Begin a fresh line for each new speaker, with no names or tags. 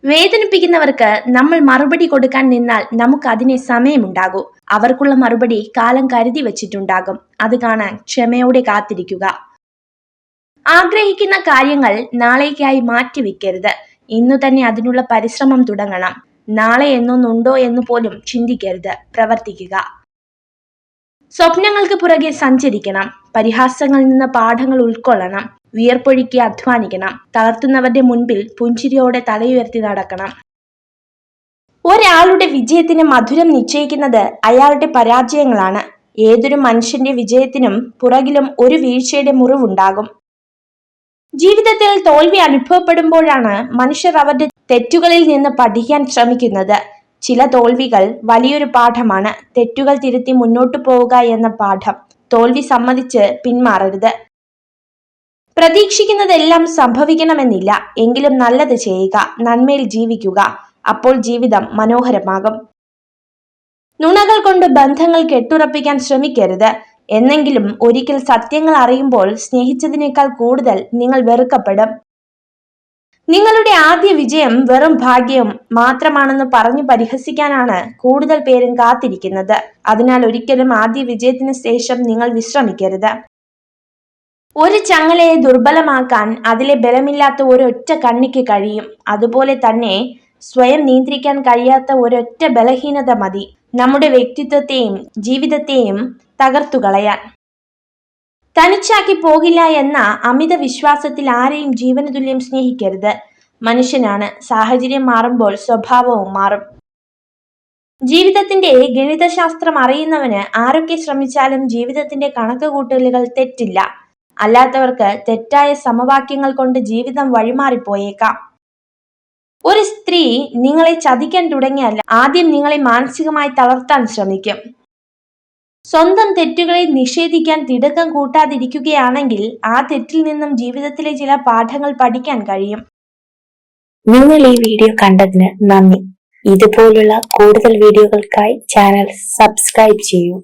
വേദനിപ്പിക്കുന്നവർക്ക് നമ്മൾ മറുപടി കൊടുക്കാൻ നിന്നാൽ നമുക്ക് അതിനെ സമയമുണ്ടാകൂ. അവർക്കുള്ള മറുപടി കാലം കരുതി വച്ചിട്ടുണ്ടാകും. അത് കാണാൻ ക്ഷമയോടെ കാത്തിരിക്കുക. ആഗ്രഹിക്കുന്ന കാര്യങ്ങൾ നാളേക്കായി മാറ്റിവെക്കരുത്. ഇന്നു തന്നെ അതിനുള്ള പരിശ്രമം തുടങ്ങണം. നാളെ എന്നൊന്നുണ്ടോ എന്ന് പോലും ചിന്തിക്കരുത്, പ്രവർത്തിക്കുക. സ്വപ്നങ്ങൾക്ക് പുറകെ സഞ്ചരിക്കണം. പരിഹാസങ്ങളിൽ നിന്ന് പാഠങ്ങൾ ഉൾക്കൊള്ളണം. വിയർപ്പൊഴുക്കി അധ്വാനിക്കണം. തളർത്തുന്നവരുടെ മുൻപിൽ പുഞ്ചിരിയോടെ തലയുയർത്തി നടക്കണം. ഒരാളുടെ വിജയത്തിന് മധുരം നിശ്ചയിക്കുന്നത് അയാളുടെ പരാജയങ്ങളാണ്. ഏതൊരു മനുഷ്യന്റെ വിജയത്തിനും പുറകിലും ഒരു വീഴ്ചയുടെ മുറിവുണ്ടാകും. ജീവിതത്തിൽ തോൽവി അനുഭവപ്പെടുമ്പോഴാണ് മനുഷ്യർ അവരുടെ തെറ്റുകളിൽ നിന്ന് പഠിക്കാൻ ശ്രമിക്കുന്നത്. ചില തോൽവികൾ വലിയൊരു പാഠമാണ്. തെറ്റുകൾ തിരുത്തി മുന്നോട്ടു പോവുക എന്ന പാഠം. തോൽവി സമ്മതിച്ച് പിന്മാറരുത്. പ്രതീക്ഷിക്കുന്നതെല്ലാം സംഭവിക്കണമെന്നില്ല. എങ്കിലും നല്ലത് ചെയ്യുക, നന്മയിൽ ജീവിക്കുക. അപ്പോൾ ജീവിതം മനോഹരമാകും. നുണകൾ കൊണ്ട് ബന്ധങ്ങൾ കെട്ടുറപ്പിക്കാൻ ശ്രമിക്കരുത്. എന്നെങ്കിലും ഒരിക്കൽ സത്യങ്ങൾ അറിയുമ്പോൾ സ്നേഹിച്ചതിനേക്കാൾ കൂടുതൽ നിങ്ങൾ വെറുക്കപ്പെടും. നിങ്ങളുടെ ആദ്യ വിജയം വെറും ഭാഗ്യം മാത്രമാണെന്ന് പറഞ്ഞു പരിഹസിക്കാനാണ് കൂടുതൽ പേരും കാത്തിരിക്കുന്നത്. അതിനാൽ ഒരിക്കലും ആദ്യ വിജയത്തിന് ശേഷം നിങ്ങൾ വിശ്രമിക്കരുത്. ഒരു ചങ്ങലയെ ദുർബലമാക്കാൻ അതിലെ ബലമില്ലാത്ത ഒരൊറ്റ കണ്ണിക്ക് കഴിയും. അതുപോലെ തന്നെ സ്വയം നിയന്ത്രിക്കാൻ കഴിയാത്ത ഒരൊറ്റ ബലഹീനത മതി നമ്മുടെ വ്യക്തിത്വത്തെയും ജീവിതത്തെയും തകർത്തു കളയാൻ. തനിച്ചാക്കി പോകില്ല എന്ന അമിത വിശ്വാസത്തിൽ ആരെയും ജീവനതുല്യം സ്നേഹിക്കരുത്. മനുഷ്യനാണ്. സാഹചര്യം മാറുമ്പോൾ സ്വഭാവവും മാറും. ജീവിതത്തിന്റെ ഗണിതശാസ്ത്രം അറിയുന്നവന് ആരൊക്കെ ശ്രമിച്ചാലും ജീവിതത്തിന്റെ കണക്കുകൂട്ടലുകൾ തെറ്റില്ല. അല്ലാത്തവർക്ക് തെറ്റായ സമവാക്യങ്ങൾ കൊണ്ട് ജീവിതം വഴിമാറിപ്പോയേക്കാം. ഒരു സ്ത്രീ നിങ്ങളെ ചതിക്കാൻ തുടങ്ങിയാൽ ആദ്യം നിങ്ങളെ മാനസികമായി തളർത്താൻ ശ്രമിക്കും. സ്വന്തം തെറ്റുകളെ നിഷേധിക്കാൻ തിടുക്കം കൂട്ടാതിരിക്കുകയാണെങ്കിൽ ആ തെറ്റിൽ നിന്നും ജീവിതത്തിലെ ചില പാഠങ്ങൾ പഠിക്കാൻ കഴിയും.
നിങ്ങൾ ഈ വീഡിയോ കണ്ടതിന് നന്ദി. ഇതുപോലുള്ള കൂടുതൽ വീഡിയോകൾക്കായി ചാനൽ സബ്സ്ക്രൈബ് ചെയ്യൂ.